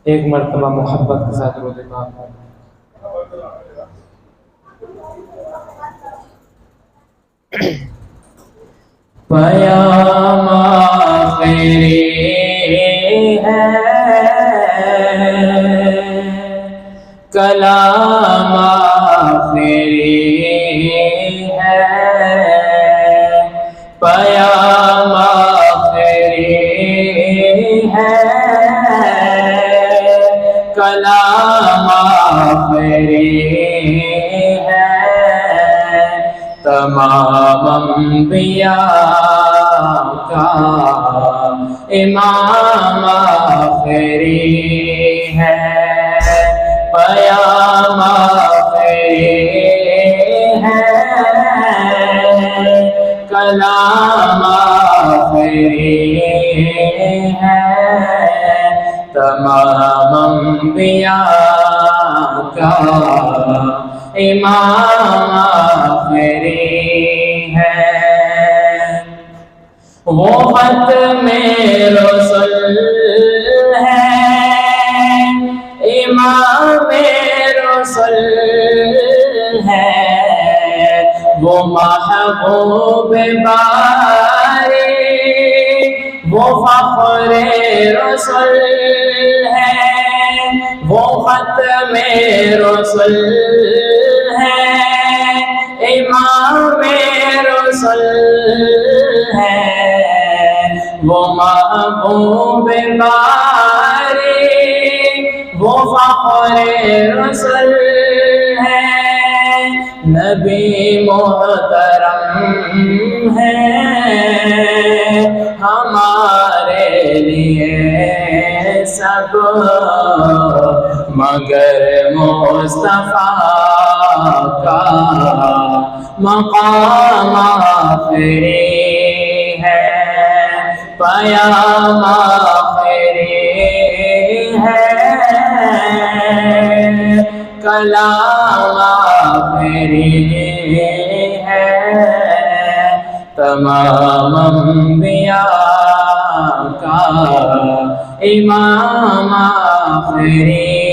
ایک مرتبہ محبت کے ساتھ درود پاک پڑھیں۔ پیام آخری ہے، کلام آخری ہے، پیام آخری ہے، کلام آخری ہے، تمام انبیاء کا امام آخری ہے، پیام آخری ہے، کلام آخری ہے، تمام انبیاء کا امام آخری ہے۔ وہ ختم رسل ہے، امام رسل ہے، وہ محبوب باری، وہ فخر رسل ہے، وہ ختم رسل ہے، امام رسل ہے، وہ محبوب باری، وہ فخر رسل ہے، نبی محترم ہے ہمارے لیے سب، مگر مصطفیٰ کا مقام آخری ہے، پیام آخری ہے، کلام آخری ہے، تمام انبیاء کا امام آخری